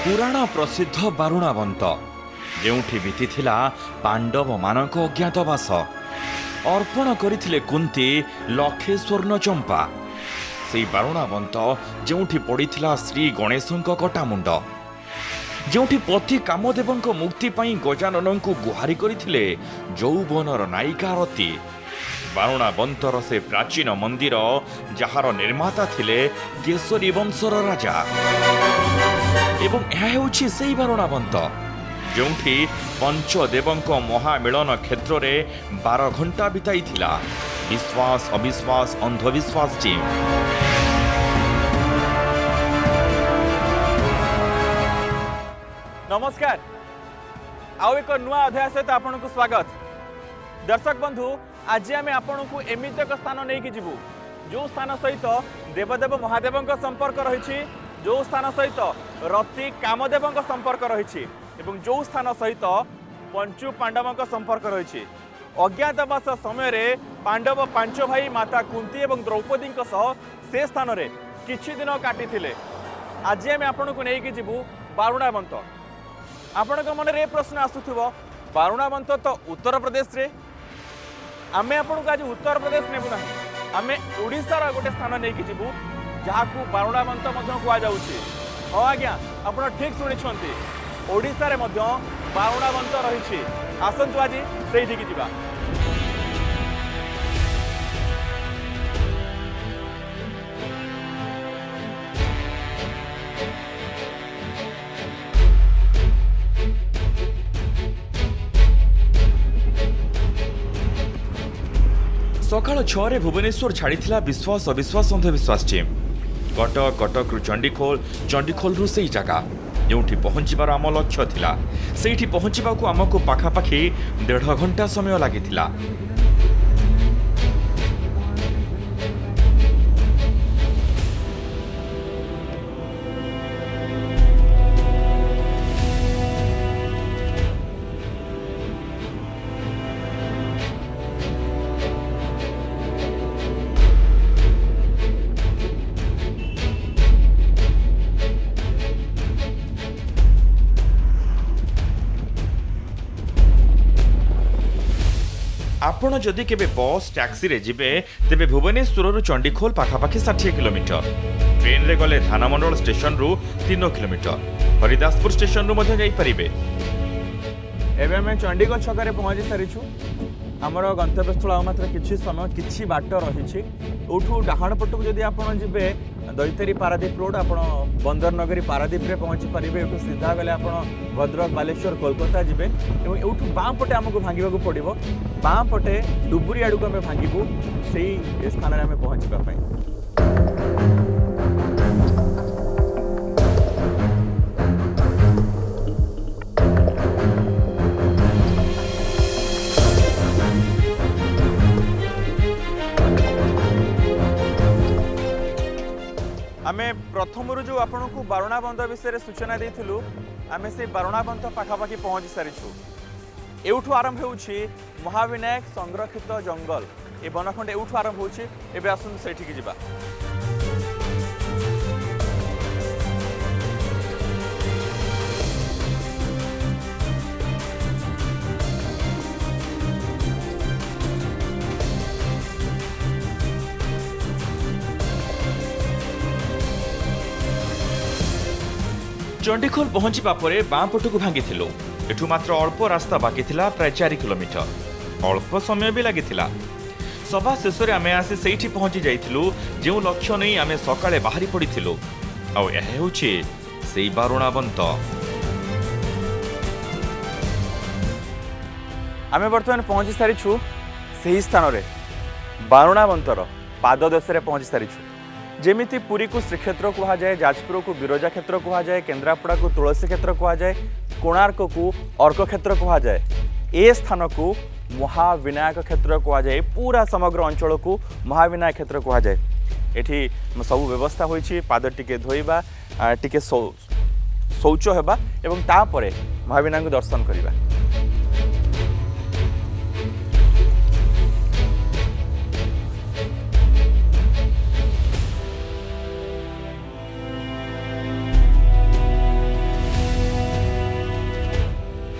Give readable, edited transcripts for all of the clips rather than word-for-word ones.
पुराण प्रसिद्ध बारुणावंत ଯେଉଁଠି ବିତିଥିଲା ପାଣ୍ଡବମାନଙ୍କ ଅଜ୍ଞାତବାସ। ଅର୍ପଣ କରିଥିଲେ କୁନ୍ତି ଲକ୍ଷେ ସ୍ୱର୍ଣ୍ଣ ଚମ୍ପା। ସେହି ବାରୁଣାବନ୍ତ ଯେଉଁଠି ପଡ଼ିଥିଲା ଶ୍ରୀ ଗଣେଶଙ୍କ କଟାମୁଣ୍ଡ, ଯେଉଁଠି ପତି କାମଦେବଙ୍କ ମୁକ୍ତି ପାଇଁ ଗଜାନନଙ୍କୁ ଗୁହାରି କରିଥିଲେ ଯୌବନର ନାୟିକା ରତି। ବାରୁଣାବନ୍ତର ସେ ପ୍ରାଚୀନ ମନ୍ଦିର ଯାହାର ନିର୍ମାତା ଥିଲେ କେଶରୀ ବଂଶର ରାଜା। ଏବଂ ଏହା ହେଉଛି ସେହି ବାରୁଣାବନ୍ତ ଯେଉଁଠି ପଞ୍ଚଦେବଙ୍କ ମହାମିଳନ କ୍ଷେତ୍ରରେ 12 ଘଣ୍ଟା ବିତାଇଥିଲା ବିଶ୍ୱାସ ଅବିଶ୍ୱାସ ଅନ୍ଧବିଶ୍ୱାସ ଟିମ୍। नमस्कार आउ एक नुआ अध्याय सहित आपन को स्वागत। दर्शक बंधु आज आम आपन को एमित एक स्थान नहीं कि जीवु जो स्थान सहित देवदेव महादेव संपर्क रही, जो स्थान सहित रति कामदेव संपर्क रही, जो स्थान सहित पंचु पांडव संपर्क रही। अज्ञातवास समय पांडव 5 भाई माता कुंती और द्रौपदी से स्थान में किछि दिन काटी। आज आम आपन को नहीं कि जीवु बारुणावंत। आपण मन रे प्रश्न आसुथिबो बारुणावंत तो उत्तर प्रदेश रे। आमे आपन को आज उत्तर प्रदेश नेबु नाही, आमे ओडिसा रा गोटे स्थान नै कि जिबु जाहाकू बारुणावंत मध्य कुआ जाउछि। हां आज्ञा आपण ठीक सुनि छथि, ओडिसा रे मध्य बारुणावंत रहिछि। आसंतु आज सेठी कि जिबा। सकाळ 6 भुवनेश्वर छाड़ीथिला विश्वास अविश्वास अंधविश्वास टीम। कटक कटक रु चंडीखोल, चंडीखोल रु सेही जगह जोठी पहुंचबार आम लक्ष्य थिला। सेठी पहुंचबाकू आमको पाखापाखि 1.5 घंटा समय लागिथिला। आपण जदि केबे बस टैक्सी रे जिबे तेबे भुवनेश्वर रु चंडीखोल पाखापाखि 60 किलोमीटर, ट्रेन रे गले धानमंडल स्टेशन रु 3 किलोमीटर, हरिदासपुर स्टेशन रु मध्य जाई परिबे। एबे हमें चंडीगढ़ छकरे पहुंची सारिछु। आमर गंतव्य स्थल मात्र किछि समय किछि बाट रही। उठू डाहाण पटक जदि आपण जिबे दैतरी पारादीप रोड आपण बंदर नगरी पारादीप रे पहुंची परिबे। एठू सीधा गले आपण भद्रक बालेश्वर कोलकाता जिबे एवं एठू बाँ पटे आमको भांगिबाकू पड़िबो। बाँ पटे डुबुरी आडू को आम भांगिबू सेही स्थान रे आम पहुंचबा पई। आमे प्रथम जो आपण को बारुणावंत विषय सूचना देइथिलु, आमे से बारुणावंत पाखापाखि पहुंची सारिछु। एउठू आरंभ होउछि महाविनायक संरक्षित जंगल। ए बनखंड एउठू आरंभ होउछि। एबे आसुन सेठी कि जिबा। चंडीखोल पहुंचबा परे बाँ पटकू भांगिथिलु। एठू मात्र अल्प रास्ता बाकी थिला, प्राय 4 किलोमीटर। अल्प समय भी लागिथिला। सभा शेष में आमे आसी सेठी पहुंची जाइथिलु जेउ लक्ष्य नहीं आमे सकाळे बाहरी पड़िथिलु। आउ एहा हेउछि सेही बारुणावंत। आमे वर्तमान पहुंची सारिछु सेही स्थान रे बारुणावंतर पाददेश रे पहुंची सारिछु। जेमिति पुरी को श्रीक्षेत्र कहा जाए, जाजपुर को बिरजा क्षेत्र कहा जाए, केन्द्रापड़ा को तुलसी क्षेत्र कहा जाए, कोणार्क को अर्क क्षेत्र कहा जाए, ए स्थान को महाविनायक क्षेत्र कहा जाए। पूरा समग्र अंचल को महाविनायक क्षेत्र कहा जाए। एठी सब व्यवस्था होइछि, पाद टिके धोइबा, टिके शौच हेबा एवं तापरे महाविनायक दर्शन करिबा।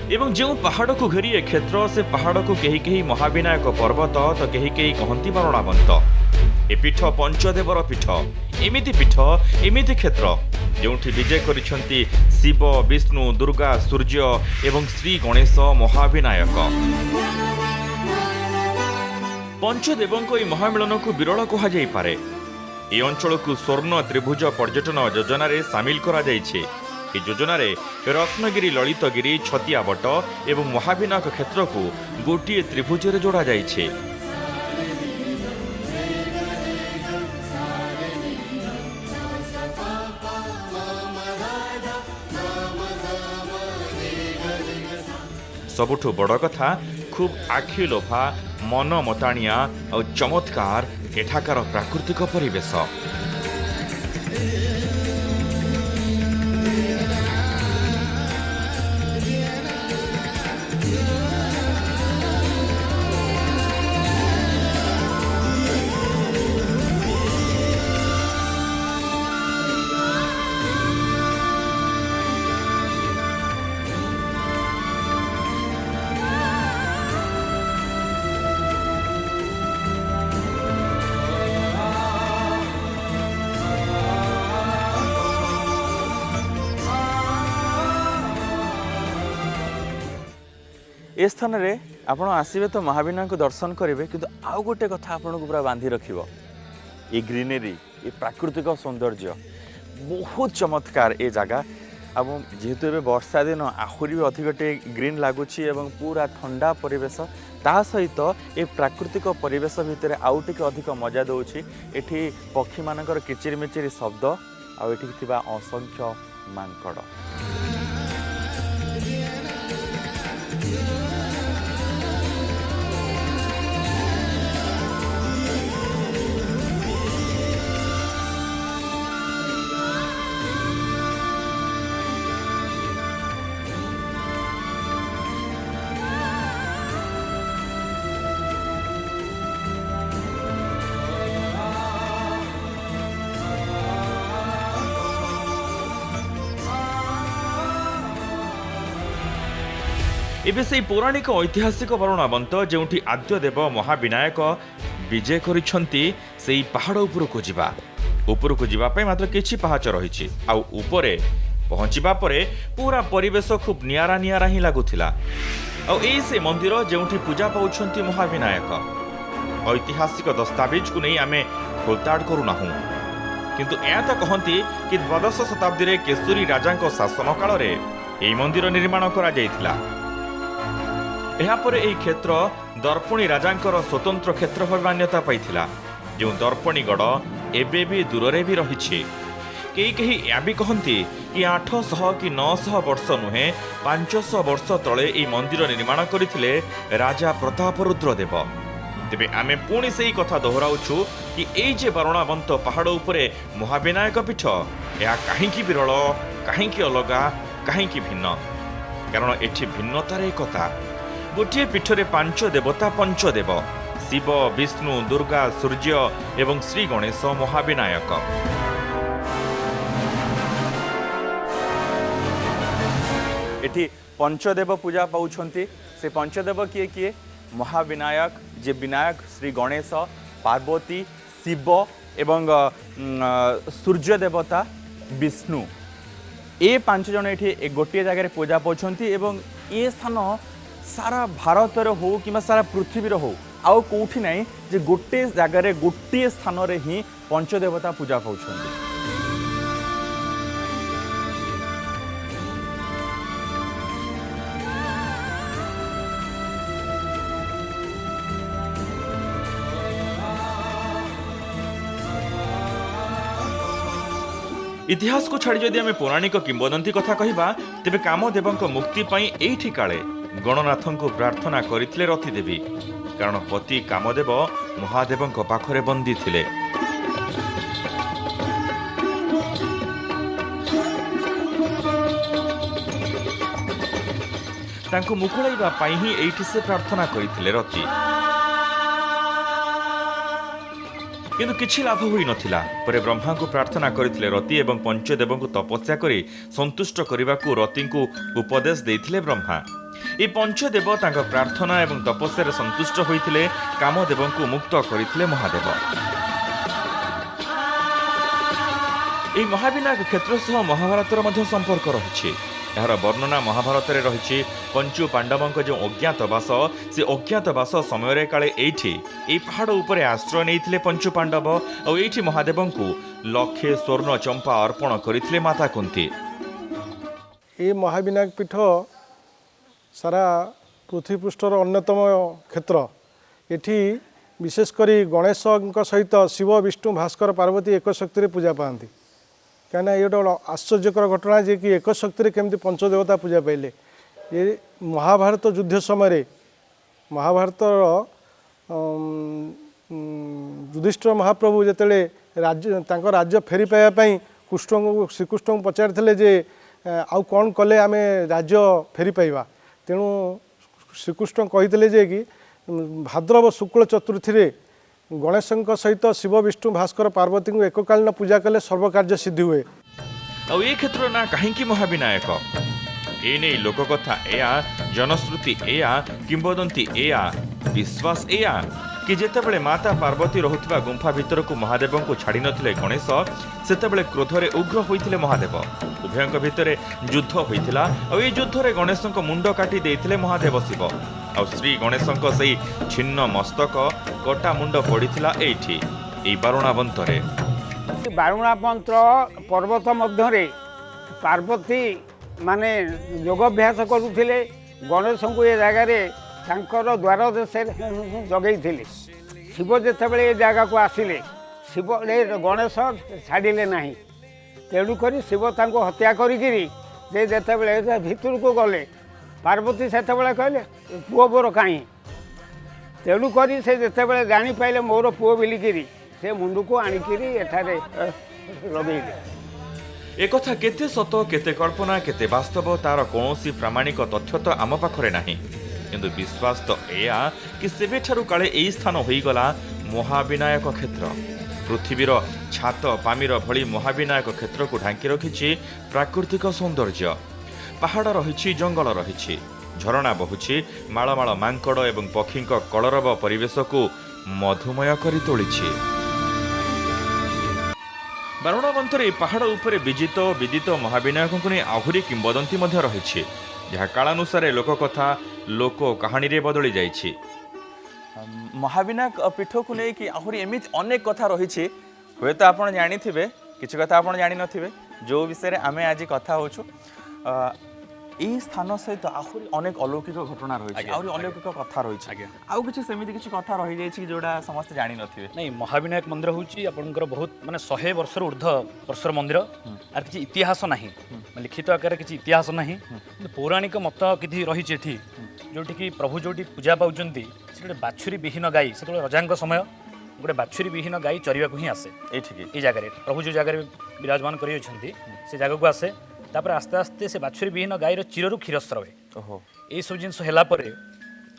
एवं जो पहाड़ को घेरी ए क्षेत्र से पहाड़ को कहीं कहीं महाविनायक पर्वत तो कहीं कहीं कहती बरणाबंत ए पीठ पंचदेवर पीठ एमिति पीठ एमिति क्षेत्र जोठी विजय करिसेंती शिव विष्णु दुर्गा सूर्य एवं श्री गणेश महाविनायक पंचदेवों यह महामिलन को विरल कहुपे ए अंचल को स्वर्ण त्रिभुज पर्यटन योजन सामिल करा जाइछे। ए योजन रत्नगिरी ललितगिरी छतियावट एवं महाविनायक क्षेत्र को गोटे त्रिभुज जोड़ा जाइछे। सबुठु बड़ कथा खूब आखि लोभा मन मताणिया और चमत्कार एठाकार प्राकृतिक परिवेश। ए स्थान में आपण आसबे तो महाविनायक को दर्शन करेंगे किंतु आउ गोटे कथा आपन को पूरा बांधि रखिबो ये ग्रीनरी ये प्राकृतिक सौंदर्य बहुत चमत्कार ए जगह। अब जेहेतु ए वर्षा दिन आहुरी भी अधिक ग्रीन लगुच पूरा ठंडा परिवेश ता सहित ए प्राकृतिक परिवेश भितर आउ टिके अधिक मजा दौची। एठी पक्षी मानकर किचिर मिचिर शब्द आठी थिबा असंख्य मांकड़। एबे से पौराणिक ऐतिहासिक बरणाबंत जोठी आद्यदेव महाविनायक विजय करिसेंती सेई पहाड़ उपरको जिबा उपरको जिबा पय मात्र किछि पहाच रहिछि आ उपरे पहुँचवा परे पूरा परिवेश खूब नियारा नियारा ही लागुथिला। आ एई से मंदिर जोठी पूजा पाउछंती महाविनायक ऐतिहासिक दस्तावेज को नहीं आमे खोलताड़ करूनाहु किंतु या तो कहती कि द्वादश शताब्दी रे केशरी राजांको शासन काल रे एई मंदिर निर्माण करा जायथिला। एहापरे एही क्षेत्र दर्पणी राजांकर स्वतंत्र क्षेत्र भाव मान्यता पाइथिला जो दर्पणी गढ़ एबे भी दूर भी रही। कई या भी कहती कि 800 कि 900 वर्ष नुहे 500 वर्ष तले यह मंदिर निर्माण करथिले राजा प्रतापरुद्र देव। तेबे आमे पुणी से कथा दोहराउछु कि एई जे बरणाबंत पहाड़ उपरे महाविनायक पीठ या काहींकी विरल काहींकी अलगा काहींकी भिन्न कारण एठी भिन्नतार एकता। गोटे पीठरे 5 देवता पंचदेव शिव विष्णु दुर्गा सूर्य एवं श्री गणेश महाविनायक। एठी पंचदेव पूजा पाउछंती से पंचदेव किए किए महाविनायक जे विनायक श्री गणेश पार्वती शिव एवं सूर्य देवता विष्णु ए 5 जन ये गोटे जगह पूजा पाउछंती एवं ये स्थान सारा भारत हो कि सारा पृथ्वी हो आउ कौटी ना जे गोटे जगार गोटे स्थान रे ही पंचदेवता पूजा पाउछंती। इतिहास को छाड़ी जदि आमे पौराणिक किंवदंती कथा कहिबा तेबे कामदेवଙ୍କ मुक्ति पई एठी काळे गणनाथଙ୍କୁ प्रार्थना करिथिले रति देवी कारण पति कामदेव महादेवଙ୍କ पाखरे बंदी थिले। तांको मुकुळाइबा पई ही एठी से प्रार्थना करिथिले रति किंतु किछि लाभ हुई नथिला। परे ब्रह्मा को प्रार्थना करथिले रति एवं पंचदेव को तपस्या करी संतुष्ट करने को रति को उपदेश देथिले ब्रह्मा। এই পঞ্চদেব তাଙ୍କ ପ୍ରାର୍ଥନା ଏବଂ ତପସ୍ୟାରେ ସନ୍ତୁଷ୍ଟ ହୋଇଥିଲେ କାମଦେବଙ୍କୁ ମୁକ୍ତ କରିଥିଲେ ମହାଦେବ। এই মহাবিনায়ক ক্ষেত্র সহ মহাভারতর মধ্যে সম্পর্ক রয়েছে। এর বর্ণনা মহাভারতের রয়েছে পঞ্চু পাণ্ডবଙ୍କ যে অজ্ঞাতবাস সে অজ্ঞাতবাস সময়ের কালে এইটি এই পাহাড় উপরে আশ্রয় নেইଥିଲେ পঞ্চু পাণ্ডব আর এইটি মহাদেবଙ୍କୁ লক্ষে স্বর্ণ চম্পা অর্পণ করিଥିଲେ মাতা কুন্তী। এই মহাবিনায়ক পীঠ সারা পৃথিবীপৃষ্ঠর অন্যতম ক্ষেত্র। এটি বিশেষ করে গণেশଙ୍କ সহিত শিব বিষ্ণু ভাস্কর পার্বতী এক শক্তিরে পূজা পাতে। কারণ এই গোটে আশ্চর্যকর ঘটনা যে কি এক শক্তিরে কেমতি পঞ্চদেবতা পূজা পাইলে। এ মহাভারত যুদ্ধ সময় মহাভারতর যুধিষ্ঠির মহাপ্রভু যেতবে রাজ্য ফেরি পাইবা শ্রীকৃষ্ণ পচারিলে যে আউ কণ কলে আমি রাজ্য ফেরি পাইবা। তেণু শ্রীকৃষ্ণ কহিলে যে কি ভাদ্রব শুক্ল চতুর্থীরে গণেশଙ୍କ সহিত শিব বিষ্ণু ভাস্কর পার্বতীଙ୍କୁ এককালীন ପୂଜା କଲେ ସର୍ବକାର୍ଯ୍ୟ ସିଦ୍ଧି ହୁଏ। ଆଉ ଏ କ୍ଷେତ୍ର ନା କାହିଁକି ମହାବିନାୟକ? ଏ ନେଇ ଲୋକକଥା ଏୟା, ଜନଶ୍ରୁତି ଏୟା, କିମ୍ବଦନ୍ତୀ ଏୟା, ବିଶ୍ୱାସ ଏୟା କି ଯେତେବେଳେ ମାତା ପାର୍ବତୀ ରହୁଥିବା ଗୁମ୍ଫା ଭିତରକୁ ମହାଦେବଙ୍କୁ ଛାଡ଼ି ନଥିଲେ ଗଣେଶ, ସେତେବେଳେ କ୍ରୋଧରେ ଉଗ୍ର ହୋଇଥିଲେ ମହାଦେବ। ଉଭୟଙ୍କ ଭିତରେ ଯୁଦ୍ଧ ହୋଇଥିଲା ଆଉ ଏହି ଯୁଦ୍ଧରେ ଗଣେଶଙ୍କ ମୁଣ୍ଡ କାଟି ଦେଇଥିଲେ ମହାଦେବ ଶିବ। ଆଉ ଶ୍ରୀ ଗଣେଶଙ୍କ ସେହି ଛିନ୍ନ ମସ୍ତକ କଟା ମୁଣ୍ଡ ପଡ଼ିଥିଲା ଏଇଠି ଏଇ ବାରୁଣାବନ୍ତରେ। ବାରୁଣାବନ୍ତ ପର୍ବତ ମଧ୍ୟରେ ପାର୍ବତୀ ମାନେ ଯୋଗାଭ୍ୟାସ କରୁଥିଲେ। ଗଣେଶଙ୍କୁ ଏ ଜାଗାରେ ତାଙ୍କର ଦ୍ୱାର ଦେଶରେ ଜଗେଇଥିଲେ। ଶିବ ଯେତେବେଳେ ଏ ଜାଗାକୁ ଆସିଲେ ଶିବ ଗଣେଶ ଛାଡ଼ିଲେ ନାହିଁ। ତେଣୁକରି ଶିବ ତାଙ୍କୁ ହତ୍ୟା କରିକିରି ସେ ଯେତେବେଳେ ଭିତରକୁ ଗଲେ ପାର୍ବତୀ ସେତେବେଳେ କହିଲେ ପୁଅ ମୋର କାହିଁ। ତେଣୁକରି ସେ ଯେତେବେଳେ ଜାଣିପାରିଲେ ମୋର ପୁଅ ବୋଲିକିରି ସେ ମୁଣ୍ଡକୁ ଆଣିକିରି ଏଠାରେ ଲଗେଇଲେ। একথা কেতে সত কেতে কল্পনা কেতে বাস্তব তার কৌশি প্রামাণিক তথ্য তো আম পাখে না, কিন্তু বিশ্বাস তো এয়া কি সেবেঠারু কালে এই স্থান হয়েগলা মহাবিনায়ক ক্ষেত্র। পৃথিবীর ছাত পামির ভଳି মহাবিনায়ক ক্ষেত্রକୁ ঢাঙ্কি রখিছি প্রাকৃতিক সৌন্দর্য। পাহাড় রয়েছে, জঙ্গল রয়েছে, ঝরଣା বহুছি, মালমাল মাଙ୍କଡ଼ এবং পক্ষীଙ୍କ কলরব পরিবেশକୁ মধুময় করে তোলিছে। বারুণাবন্তের এই পাহাড় উপরে বিজিত বিদিত মহাবিনায়কଙ୍କୁ নেই আহুরি কিংবদন্তী মধ্যে রয়েছে, যাহা কালানুসারে লোককথা লোক কাহিনীরে বদলি যাইছে। মহাবিনায়ক পীঠକୁ ନେଇକି ଆହୁରି ଏମିତି ଅନେକ କଥା ରହିଛି। ହୁଏତ ଆପଣ ଜାଣିଥିବେ, କିଛି କଥା ଆପଣ ଜାଣିନଥିବେ, ଯେଉଁ ବିଷୟରେ ଆମେ ଆଜି କଥା ହେଉଛୁ। এই স্থান সহিত আহুরি অনেক অলৌকিক ঘটনা রয়েছে, আহুরি অলৌকিক কথা রয়েছে। আউ কিছু সেমিতি কিছু কথা রহি যাইছি যেটা সমস্তে জানি নথিবে। নাই মহাবিনায়ক মন্দির হচ্ছে আপনার বহুত মানে 100 বর্ষর ঊর্ধ্ব বর্ষর মন্দির। আর কিছু ইতিহাস না, লিখিত আকারে কিছু ইতিহাস না, কিন্তু পৌরাণিক মত কিছু রয়েছে এটি। যেটিকি প্রভু যেটি পূজা পাচ্ছেন সেটা বাছুরি বিহীন গাই, সেতবে রজাঙ্ক সময় গোটে বাছুরি বিহীন গাই চরিବାକୁ ହିଁ আসে এইঠিকি। এই জায়গায় প্রভু যে জায়গায় বিরাজমান করে সে জায়গাକୁ আসে। তাপরে আস্তে আস্তে সে বাছুরি বিহীন গাইর চিররু ক্ষীরস্রবে। এইসব জিনিস হেলাপরে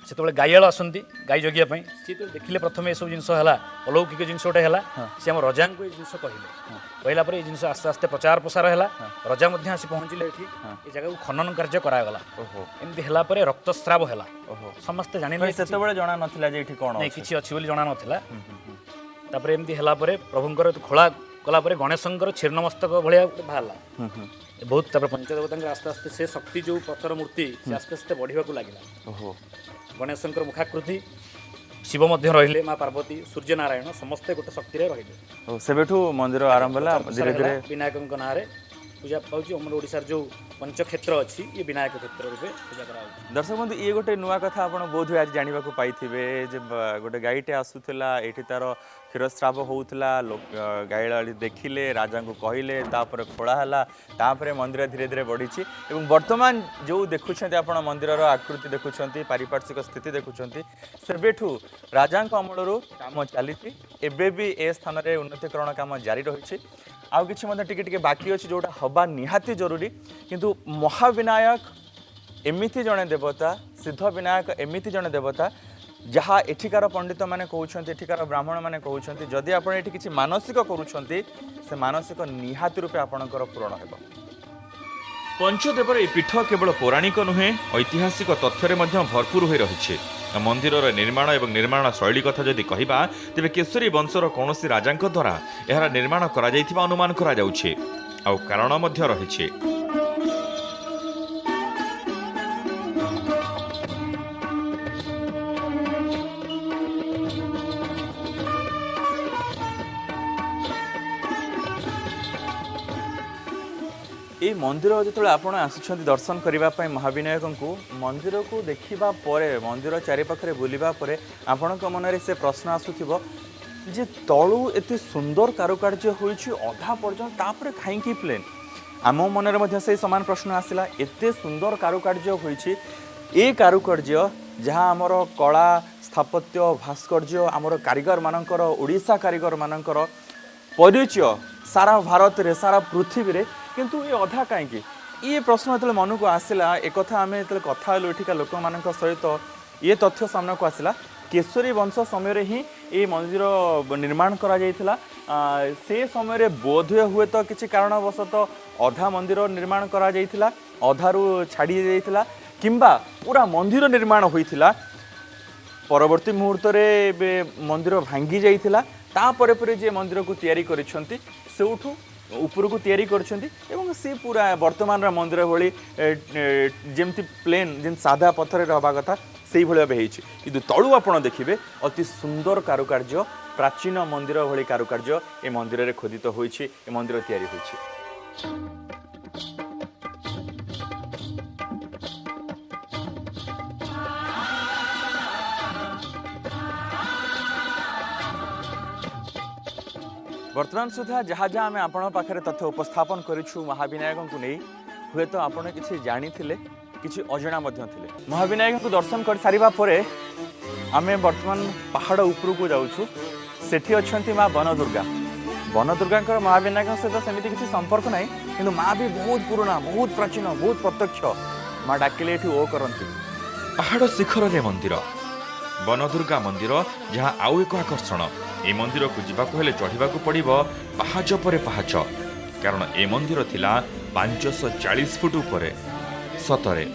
সেতবে গাইয়াল আসନ୍ତି গাই জগিয়া পাই। সে তো দেখিলে প্রথমে এসব জিনিস হেলা, অলৌকিক জিনিস গোটে হেলা। সে আমার রজাঙ্কু এই জিনিস কহিলে, কহিলা পরে এই জিনিস আস্তে আস্তে প্রচার প্রসার হেলা। রজা মধ্যে আসি পৌঁছিলে এটি, এই জায়গাକୁ খনন কার্য করাগলা। এমতি হেলা পরে রক্তস্রাব হেলা। সমস্তে জানিলে সেতবে জনা নথিলা যে এটি কোন কিছু ଅଛି ବୋଲି ଜଣା ନଥିଲା। ତାପରେ ଏମିତି ହେଲା ପରେ ପ୍ରଭୁଙ୍କର ଖୋଳା କଲା ପରେ ଗଣେଶଙ୍କର ଛିର୍ଣ୍ଣମସ୍ତକ ଭଳିଆ ବାହାରିଲା ବହୁତ। ତାପରେ ପଞ୍ଚଦେବତାଙ୍କର ଆସ୍ତେ ଆସ୍ତେ ସେ ଶକ୍ତି ଯେଉଁ ପଥର ମୂର୍ତ୍ତି ସେ ଆସ୍ତେ ଆସ୍ତେ ବଢ଼ିବାକୁ ଲାଗିଲା। ଗଣେଶଙ୍କର ମୁଖାକୃତି, ଶିବ ମଧ୍ୟ ରହିଲେ, ମା ପାର୍ବତୀ, ସୂର୍ଯ୍ୟନାରାୟଣ ସମସ୍ତେ ଗୋଟେ ଶକ୍ତିରେ ରହିଲେ। ସେବେଠୁ ମନ୍ଦିର ଆରମ୍ଭ ହେଲା ଧୀରେ ଧୀରେ ବିନାୟକଙ୍କ ନାଁରେ ପୂଜା ପାଉଛି। ଆମର ଓଡ଼ିଶାର ଯେଉଁ ପଞ୍ଚକ୍ଷେତ୍ର ଅଛି ଇଏ ବିନାୟକ କ୍ଷେତ୍ର ରୂପେ ପୂଜା କରାଯାଉଛି। ଦର୍ଶକ ବନ୍ଧୁ, ଇଏ ଗୋଟେ ନୂଆ କଥା ଆପଣ ବୋଧ ହୁଏ ଆଜି ଜାଣିବାକୁ ପାଇଥିବେ ଯେ ଗୋଟେ ଗାଈଟେ ଆସୁଥିଲା, ଏଇଠି ତାର କ୍ଷୀରସ୍ରାବ ହେଉଥିଲା। ଗାଈ ଦେଖିଲେ, ରାଜାଙ୍କୁ କହିଲେ, ତାପରେ ଖୋଳା ହେଲା, ତାପରେ ମନ୍ଦିର ଧୀରେ ଧୀରେ ବଢ଼ିଛି। ଏବଂ ବର୍ତ୍ତମାନ ଯେଉଁ ଦେଖୁଛନ୍ତି ଆପଣ ମନ୍ଦିରର ଆକୃତି ଦେଖୁଛନ୍ତି, ପାରିପାର୍ଶ୍ୱିକ ସ୍ଥିତି ଦେଖୁଛନ୍ତି, ସେବେଠୁ ରାଜାଙ୍କ ଅମଳରୁ କାମ ଚାଲିଛି। ଏବେ ବି ଏ ସ୍ଥାନରେ ଉନ୍ନତିକରଣ କାମ ଜାରି ରହିଛି। ଆଉ କିଛି ମଧ୍ୟ ଟିକେ ଟିକେ ବାକି ଅଛି ଯେଉଁଟା ହେବା ନିହାତି ଜରୁରୀ। କିନ୍ତୁ ମହାବିନାୟକ ଏମିତି ଜଣେ ଦେବତା, ସିଦ୍ଧ ବିନାୟକ ଏମିତି ଜଣେ ଦେବତା ଯାହା ଏଠିକାର ପଣ୍ଡିତ ମାନେ କହୁଛନ୍ତି, ଏଠିକାର ବ୍ରାହ୍ମଣ ମାନେ କହୁଛନ୍ତି, ଯଦି ଆପଣ ଏଠି କିଛି ମାନସିକ କରୁଛନ୍ତି ସେ ମାନସିକ ନିହାତି ରୂପେ ଆପଣଙ୍କର ପୂରଣ ହେବ। पंचदेवर ए पीठ केवल पौराणिक नुहे ऐतिहासिक तथ्य भरपूर हो रही मंदिर निर्माण और निर्माण शैली कथा जदि कहबा तेबे केशरी वंशर कौन राजा द्वारा यार निर्माण करा जायथिबा अनुमान करा जाउछे आ कारण मध्य रहिछे। ये मंदिर जो आपण आसुछंती दर्शन करने महाविनायक को मंदिर को देखा मंदिर चारिपाखे बुलवा आपण मन में से प्रश्न आसुथिबो जे तलू एते सुंदर कारुकार्य होइछि अधा पर्यंत तापर कहीं प्लेन आम मन में से समान प्रश्न आसला एते सुंदर कारुकार्य होइछि ए कारुकार्य जहाँ आमर कला स्थापत्य भास्कर्य आमर कारीगर मानकर ओडिशा कारीगर मानकर परिचय सारा भारत रे सारा पृथ्वी रे किंतु ये अधा कहीं ये प्रश्न जो मन को आसला एक आम जो कथा एठिका लोक मान सहित ये तथ्य सामना को आसला केशरी वंश समय ही ये मंदिर निर्माण करा जायथिला से समय बोधे हुए तो किसी कारणवशत अधा मंदिर निर्माण करा जायथिला अधारू छाड़ी जायथिला किंबा पूरा मंदिर निर्माण होइथिला परवर्ती मुहूर्त रे मंदिर भांगी जाइथिला तापर पर जे मंदिर को तैयारी करिसंती सेउठू ऊपर को तैयारी करछंती एवं से पूरा वर्तमान मंदिर भली जेमती प्लेन जेन सादा पत्थर रहबा कथा से भली भाव होइछि किंतु तळु आपण देखिबे अति सुंदर कारुकार्य प्राचीन मंदिर भली कारुकार्य ए मंदिर रे खोदित होइछि ए मंदिर तैयारी होइछि। वर्तमान सुधा जहाँ जहाँ आम आपण पाखे तथ्य उपस्थापन करूँ महाविनायक को नहीं हुए तो आपड़ किसी जानी किसी अजना थिले महाविनायक को दर्शन कर सारिबा परे आमे वर्तमान पहाड़ ऊपर को जाऊँ सेठी अच्छी माँ बनदुर्गा बनदुर्गा महाविनायक सहित सेमती किसी संपर्क ना कि माँ भी बहुत पुराना बहुत प्राचीन बहुत प्रत्यक्ष माँ डाकिले ये ओ करती पहाड़ शिखर रे मंदिर बनदुर्गा मंदिर जहाँ आउ एक आकर्षण ए मंदिर को जीवाक हेले चढ़ाक पड़ो पहाच पर पहाच कारण ए मंदिर थिला 540 फुट उपरे सतरे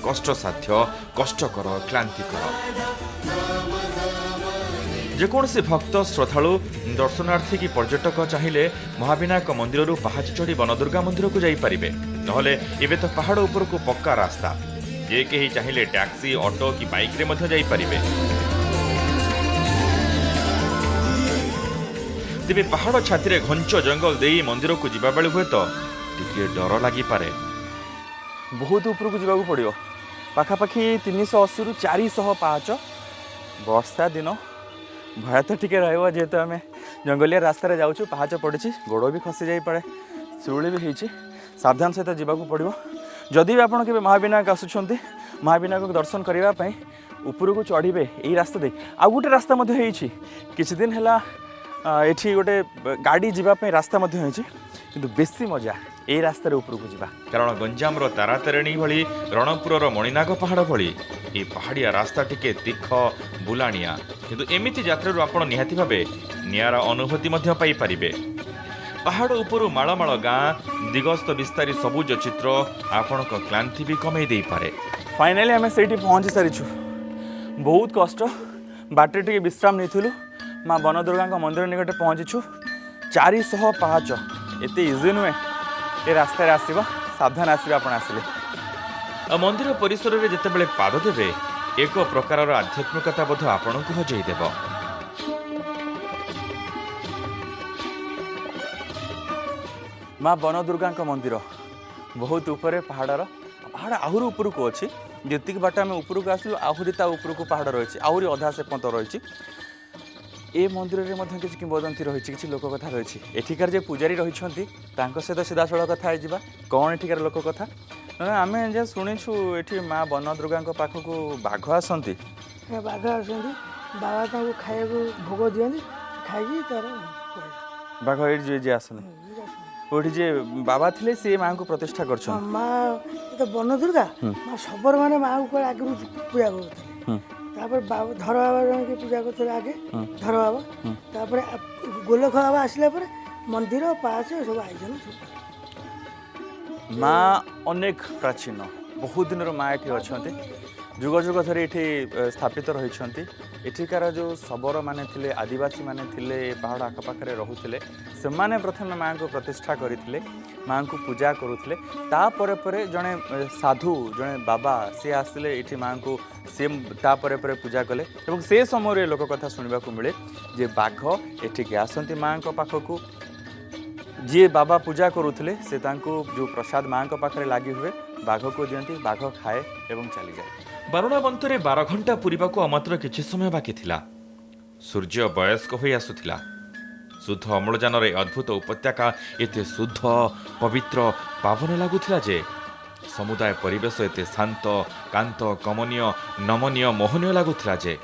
कष्टसाध्य कष्टकर क्लांतिकर जेकोसी भक्त श्रद्धालु दर्शनार्थी की पर्यटक चाहिए महाविनायक मंदिर पहाच चढ़ी बनदुर्गा मंदिर को जाइपारे नहले एबे तो पहाड़ उपर को पक्का रास्ता जे कहीं चाहिए टैक्सी ऑटो कि बाइक रे मध्य जाइपारे तेबे पहाड़ छाती रे घंच जंगल दे मंदिर को जीवा बेले हुए तो टिके डर लगी पारे बहुत ऊपर को जीवा पड़ो पाखापाखि 380 रु 400 पाहाच वर्षा दिन भय तो टिके रहिबो जेहेतु आम जंगलिया रास्ता रे जाऊँ पाहाच पड़ी गोड़ भी खसी जाई पारे शिउली भी होती सावधान सहित जीवा पड़ो जदि भी आपड़ के महाविनायक आसुंच महाविनायक को दर्शन करने ऊपर को चढ़े यही रास्ता दे आ गोटे रास्ता किसी दिन है एठी गोटे गाड़ी जीवाई रास्ता किंतु बेसी मजा यही रास्तार ऊपर को जीवा कारण गंजाम तारातारिणी भली रणपुर मणिनाग पहाड़ भली ये पहाड़िया रास्ता टिके तीख बुलाणिया किंतु एमिति यात्रा आपण निहाती भावे नियारा अनुभूति मध्य पाई परिबे पहाड़ उपरू माळमाळ गाँ दिगस्त विस्तारी सबुज चित्र आपण क्लांति भी कमे दे पारे फाइनाली आम से पहुँची सारीचु बहुत कष्ट बाटे टे विश्राम नहीं माँ बनदुर्गा मंदिर निकटे पहुँचीछु 400 पाहाच एत इजी नुहे ये रास्तार आसवा सावधान आसवे आप आसिले मंदिर परिसर में जितेबाला पाद देवे एक प्रकार आध्यात्मिकता बोध आपण को हजईदेव माँ बनदुर्गा मंदिर बहुत ऊपर पहाड़ पहाड़ आहरी ऊपर को अच्छी जी बाट आम ऊपर को आसलु आहरी ता ऊपर को पहाड़ रही आहरी अधा से पंत रही ए मंदिर में किसी किंवदंती रही किसी लोक कथा रही एठिकार जे पूजारी रही सहित सीधासल कथा है कौन एठिकार लोक कथा ना आम जे शुणुछु ये माँ बनदुर्गा पाखक बाघ आसती बाघ आसती बाबा खाया भोग दिखती खाई तार बाघ ये जे आसने ओठी जे बाबा थिले से माँ को प्रतिष्ठा कर माँ तो बनदुर्गा माँ सबर माने माँ को आगे पूजा करते धर बाबा जन पूजा करते आगे धर बाबा गोलख बाबा आसला मंदिर पाँच सब आयोजन सब माँ अनेक प्राचीन बहुत दिन माँ ये अच्छा जुग जुग धरी ये स्थापित रही एठिकार जो शबर माने थिले आदिवासी माने थिले पहाड़ आखपाखे रोते से माने प्रथम माँ को प्रतिष्ठा करते माँ को पूजा करुले तापर जड़े साधु जड़े बाबा सी आसिले ये माँ को सी तापर पूजा कले और से समय लोक कथा शुणा मिले जे बाघ एठिक आसती माँ पाखक जी बाबा पूजा करुले से जो प्रसाद माँ पाखे लगी हुए बाघ को दियंती बाघ खाए एवं चली जाए। बारुणाबंतरे 12 घंटा पूरा मात्र किछि समय बाकी थिला। सूर्य वयस्क होई आसुथिला। शुद्ध अम्लजान रे अद्भुत उपत्यका एते शुद्ध पवित्र पावन लागुथिला जे समुदाय परिवेश एते शांत कांत कमनीय नमनीय मोहनीय लागुथिला जे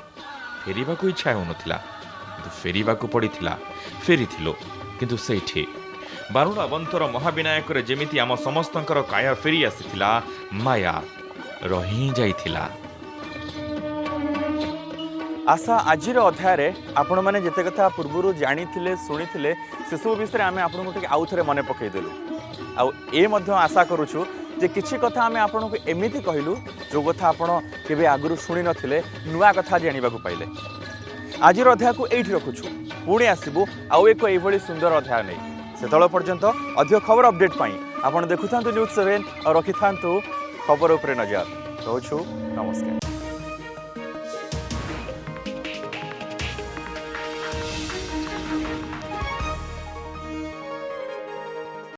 फेरिबाकू इच्छा होनथिला किंतु फेरिबाकू पड़िथिला फेरिथिलो किंतु सेठी बारुणाबंतर महाविनायक रे जेमिति आम समस्तंकर काया फेरी आसीथिला माया रही जाइथिला। आशा आजिर अध्याय आपण मैंने जिते कथा पूर्व जानी शुणी से सब विषय आम आपको टे आउ थे मन पकईदेलु आ आशा करुचु जे किछि कथा आम आपन को एमिति कहलु जो कथा आपण केबे आगुरु शुणी नथिले नुआ कथा जानिबा को पाइले। आजिर अध्याय को एठी रखुछु पुणी आसीबु आउ एक एभली सुंदर अध्याय नहीं सेतल पर्यंत अधिक खबर अपडेट पाई आपण देखुथांतु न्यूज़ 7 और रखिथांतु खबर उपरे नजर। रोछु नमस्कार।